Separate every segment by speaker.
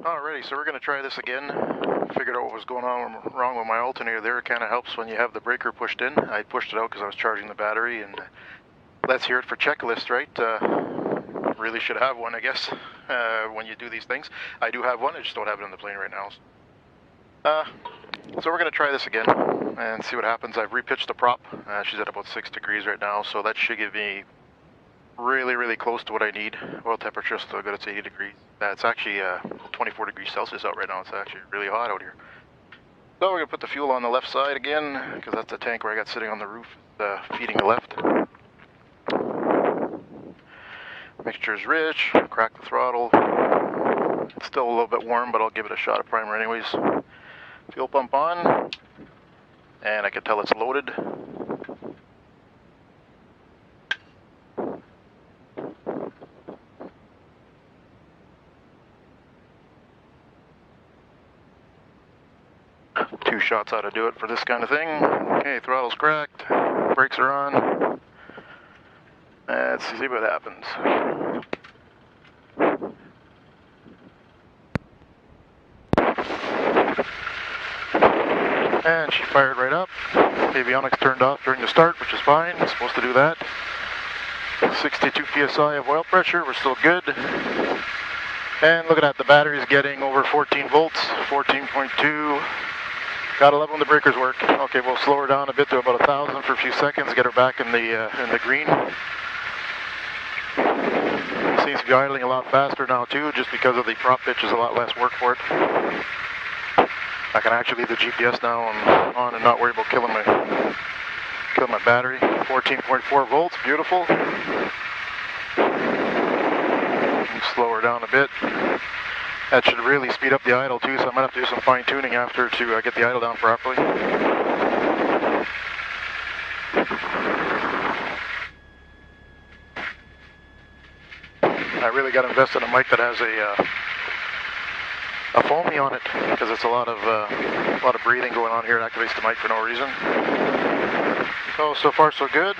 Speaker 1: Alrighty, so we're going to try this again. Figured out what was going on wrong with my alternator there. It kind of helps when you have the breaker pushed in. I pushed it out because I was charging the battery, and let's hear it for checklist, right? Really should have one, I guess, when you do these things. I do have one, I just don't have it in the plane right now. So we're going to try this again and see what happens. I've repitched the prop. She's at about 6 degrees right now, so that should give me really close to what I need. Oil temperature is still good, it's 80 degrees. It's actually 24 degrees Celsius out right now. It's actually really hot out here. So we're going to put the fuel on the left side again, because that's the tank where I got sitting on the roof, feeding the left. Mixture is rich, crack the throttle. It's still a little bit warm, but I'll give it a shot of primer anyways. Fuel pump on, and I can tell it's loaded. Two shots how to do it for this kind of thing. Okay, throttle's cracked, brakes are on. Let's see what happens. And she fired right up. Avionics turned off during the start, which is fine. It's supposed to do that. 62 psi of oil pressure, we're still good. And look at that, the battery's getting over 14 volts, 14.2. Gotta love when the breakers work. Okay, we'll slow her down a bit to about 1,000 for a few seconds, get her back in the green. Seems to be idling a lot faster now too, just because of the prop pitch is a lot less work for it. I can actually leave the GPS now on and not worry about killing my battery. 14.4 volts, beautiful. Slow her down a bit. That should really speed up the idle too, so I might have to do some fine tuning after to get the idle down properly. I really got to invest in a mic that has a foamy on it, because it's a lot of breathing going on here. It activates the mic for no reason. So far so good.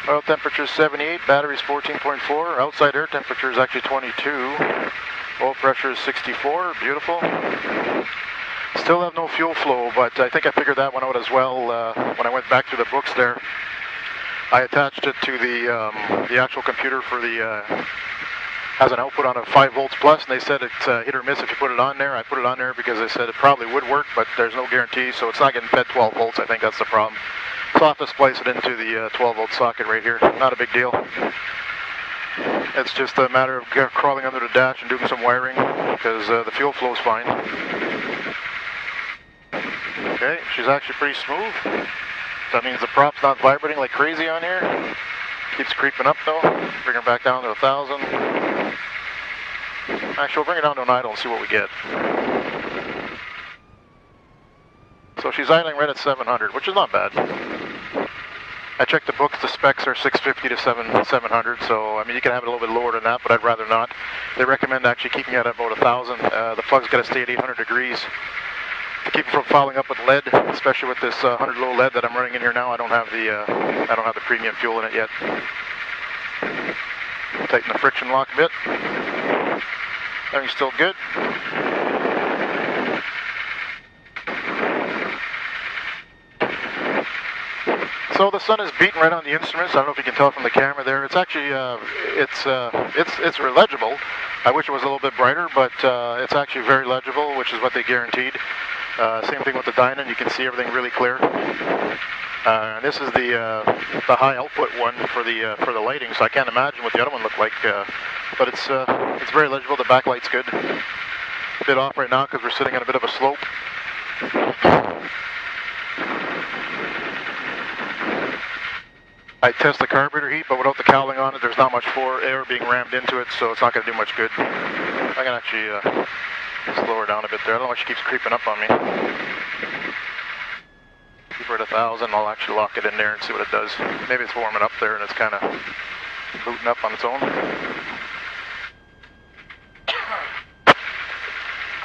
Speaker 1: Oil temperature is 78, battery's 14.4, outside air temperature is actually 22. Oil pressure is 64, beautiful. Still have no fuel flow, but I think I figured that one out as well when I went back through the books there. I attached it to the actual computer for has an output on a 5 volts plus, and they said it's hit or miss if you put it on there. I put it on there because they said it probably would work, but there's no guarantee, so it's not getting fed 12 volts. I think that's the problem. So I'll have to splice it into the 12 volt socket right here. Not a big deal. It's just a matter of crawling under the dash and doing some wiring, because the fuel flow is fine. Okay, she's actually pretty smooth. So that means the prop's not vibrating like crazy on here. Keeps creeping up though. Bring her back down to 1,000. Actually, we'll bring her down to an idle and see what we get. So she's idling right at 700, which is not bad. I checked the books, the specs are 650 to 700, so I mean you can have it a little bit lower than that, but I'd rather not. They recommend actually keeping it at about 1,000. The plug's got to stay at 800 degrees to keep it from fouling up with lead, especially with this 100 low lead that I'm running in here now. I don't have the premium fuel in it yet. Tighten the friction lock a bit. Everything's still good. So the sun is beating right on the instruments. I don't know if you can tell from the camera there. It's actually it's legible. I wish it was a little bit brighter, but it's actually very legible, which is what they guaranteed. Same thing with the Dynon. You can see everything really clear. And this is the high output one for the lighting, so I can't imagine what the other one looked like. But it's very legible. The backlight's good. A bit off right now because we're sitting on a bit of a slope. I test the carburetor heat, but without the cowling on it, there's not much air being rammed into it, so it's not going to do much good. I can actually slow her down a bit there. I don't know why she keeps creeping up on me. Keep her at 1,000. I'll actually lock it in there and see what it does. Maybe it's warming up there and it's kind of booting up on its own.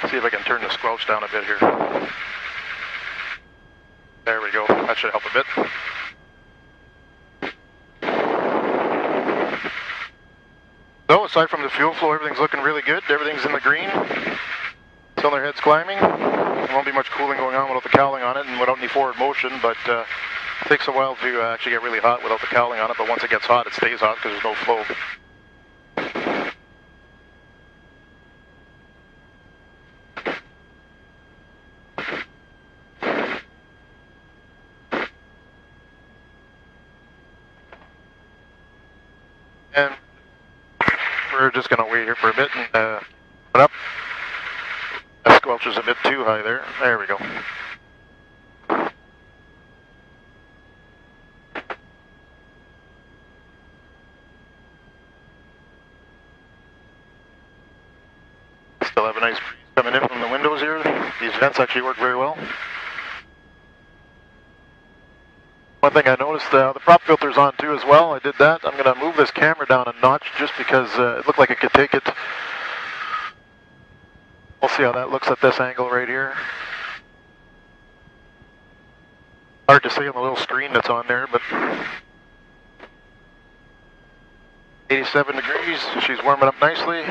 Speaker 1: See if I can turn the squelch down a bit here. There we go. That should help a bit. So aside from the fuel flow, everything's looking really good. Everything's in the green. Cylinder head's climbing. There won't be much cooling going on without the cowling on it and without any forward motion, but it takes a while to actually get really hot without the cowling on it, but once it gets hot, it stays hot because there's no flow. And we're just going to wait here for a bit and put up. That squelch is a bit too high there. There we go. Still have a nice breeze coming in from the windows here. These vents actually work very well. One thing I noticed, the prop filter's on too as well. I did that. I'm going to move this camera down a notch just because it looked like it could take it. We'll see how that looks at this angle right here. Hard to see on the little screen that's on there, but 87 degrees. She's warming up nicely.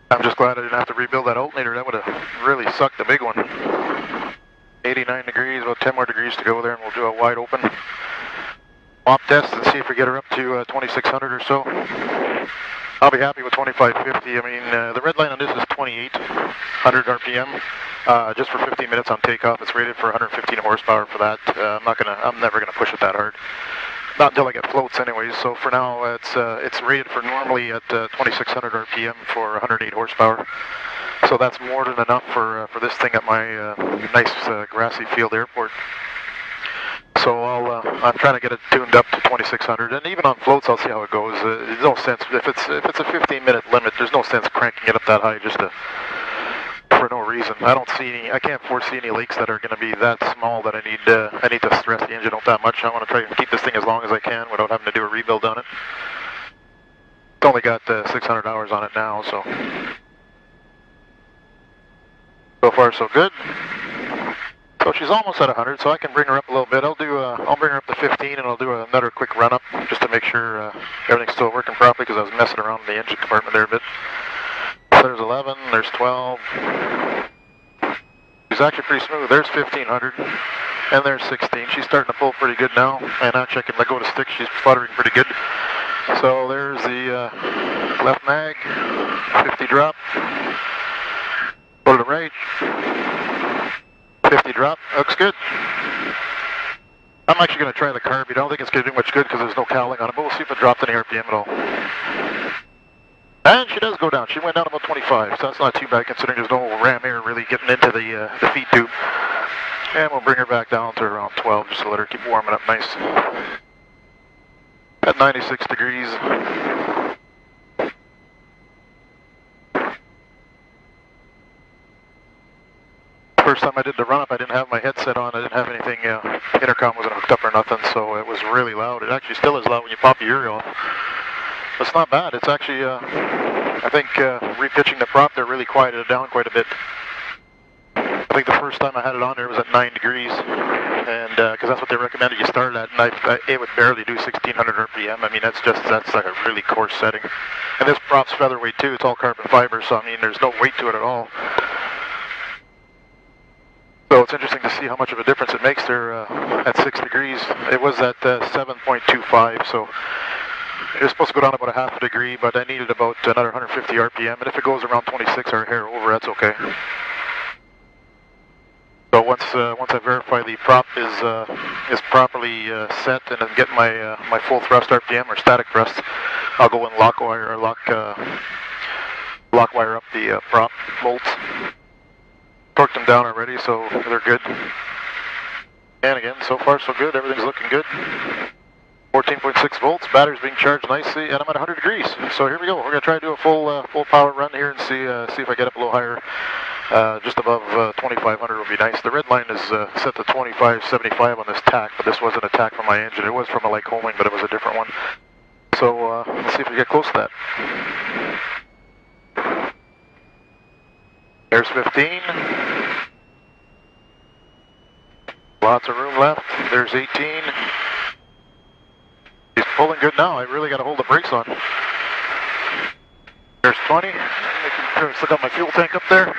Speaker 1: I'm just glad I didn't have to rebuild that alternator. That would have really sucked the big one. 89 degrees, about 10 more degrees to go there, and we'll do a wide open mop test and see if we get her up to 2600 or so. I'll be happy with 2550. I mean, the red line on this is 2800 RPM. Just for 15 minutes on takeoff. It's rated for 115 horsepower for that. I'm never gonna push it that hard. Not until I get floats anyways, so for now it's rated for normally at 2600 RPM for 108 horsepower. So that's more than enough for this thing at my nice grassy field airport. So I'm trying to get it tuned up to 2600, and even on floats I'll see how it goes. There's no sense, if it's a 15-minute limit, there's no sense cranking it up that high just for no reason. I can't foresee any leaks that are going to be that small that I need to stress the engine out that much. I want to try and keep this thing as long as I can without having to do a rebuild on it. It's only got 600 hours on it now, so far so good. So she's almost at 100, so I can bring her up a little bit. I'll bring her up to 15, and I'll do another quick run up just to make sure everything's still working properly, because I was messing around in the engine compartment there a bit. There's 11, there's 12. She's actually pretty smooth. There's 1500, and there's 16. She's starting to pull pretty good now, and actually I can let go of the stick. She's fluttering pretty good. So there's the left mag, 50 drop. Go to the right, 50 drop. Looks good. I'm actually going to try the carb. I don't think it's going to do much good because there's no cowling on it, but we'll see if it dropped any RPM at all. And she does go down. She went down about 25, so that's not too bad considering there's no ram air really getting into the feed tube. And we'll bring her back down to around 12 just to let her keep warming up nice. At 96 degrees. First time I did the run-up, I didn't have my headset on. I didn't have anything, intercom wasn't hooked up or nothing, so it was really loud. It actually still is loud when you pop your ear off. It's not bad. It's actually, I think repitching the prop there really quieted it down quite a bit. I think the first time I had it on there it was at 9 degrees, and because that's what they recommended you start at, and it would barely do 1600 RPM. I mean, that's like a really coarse setting. And this prop's featherweight too. It's all carbon fiber, so I mean, there's no weight to it at all. So it's interesting to see how much of a difference it makes there at 6 degrees. It was at 7.25, so it was supposed to go down about a half a degree, but I needed about another 150 RPM, and if it goes around 26 or a hair over, that's okay. So once I verify the prop is properly set and then get my full thrust RPM or static thrust, I'll go and lock wire up the prop bolts. Torqued them down already, so they're good. And again, so far so good. Everything's looking good. 14.6 volts. Battery's being charged nicely, and I'm at 100 degrees. So here we go. We're gonna try to do a full power run here and see if I get up a little higher. Just above 2500 would be nice. The red line is set to 2575 on this tack, but this wasn't a tack from my engine. It was from a Lycoming, but it was a different one. So let's see if we get close to that. There's 15. Lots of room left. There's 18. He's pulling good now. I really got to hold the brakes on. There's 20. Still got my fuel tank up there.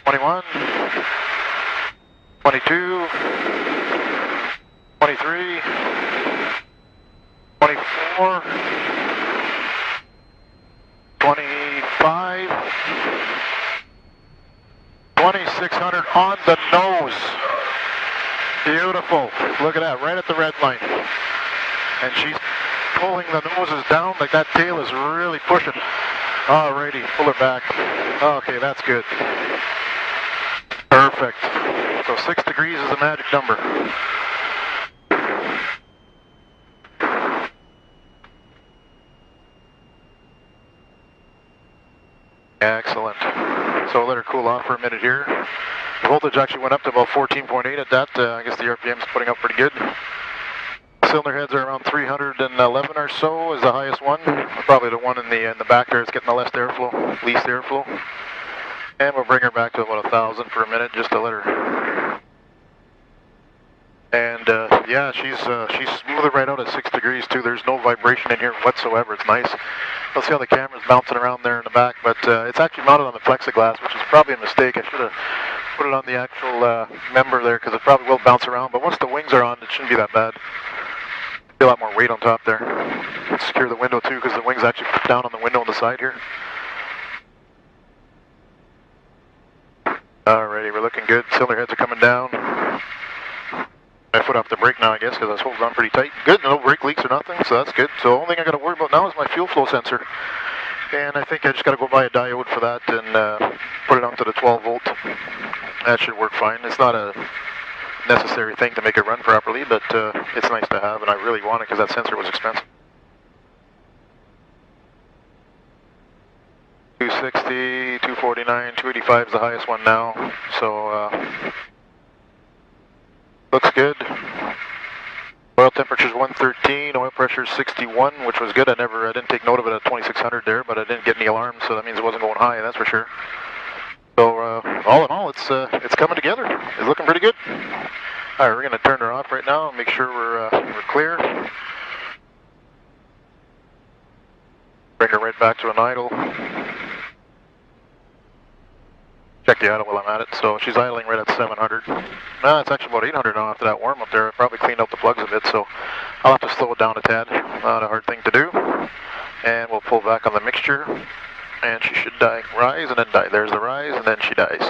Speaker 1: 21. 22. 23. 24. 25. 2600 on the nose. Beautiful. Look at that, right at the red line. And she's pulling the noses down like that tail is really pushing. Alrighty, pull her back. Okay, that's good. Perfect. So 6 degrees is the magic number. Excellent. So we'll let her cool off for a minute here. The voltage actually went up to about 14.8 at that. I guess the RPM is putting up pretty good. Cylinder heads are around 311 or so is the highest one. Probably the one in the back there is getting the least airflow. And we'll bring her back to about 1,000 for a minute just to let her. And yeah, she's smoothing right out at 6 degrees too. There's no vibration in here whatsoever. It's nice. You'll see how the camera's bouncing around there in the back, but it's actually mounted on the plexiglass, which is probably a mistake. I should have put it on the actual member there because it probably will bounce around. But once the wings are on, it shouldn't be that bad. A lot more weight on top there. Secure the window too because the wings actually put down on the window on the side here. Alrighty, we're looking good. Cylinder heads are coming down. My foot off the brake now, I guess, because I was holding on pretty tight. Good, no brake leaks or nothing, so that's good. So the only thing I got to worry about now is my fuel flow sensor. And I think I just got to go buy a diode for that and put it onto the 12 volt. That should work fine. It's not a necessary thing to make it run properly, but it's nice to have, and I really want it because that sensor was expensive. 260, 249, 285 is the highest one now, so looks good. Oil temperature is 113, oil pressure is 61, which was good. I didn't take note of it at 2600 there, but I didn't get any alarms, so that means it wasn't going high, that's for sure. So all in all, it's coming together. It's looking pretty good. All right, we're going to turn her off right now and make sure we're clear. Bring her right back to an idle. Check the idle while I'm at it. So she's idling right at 700. No, it's actually about 800 now after that warm up there. I probably cleaned out the plugs a bit, so I'll have to slow it down a tad. Not a hard thing to do. And we'll pull back on the mixture. And she should rise and then die. There's the rise and then she dies.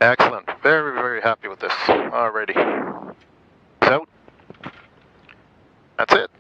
Speaker 1: Excellent. Very, very happy with this. Alrighty. Out. That's it.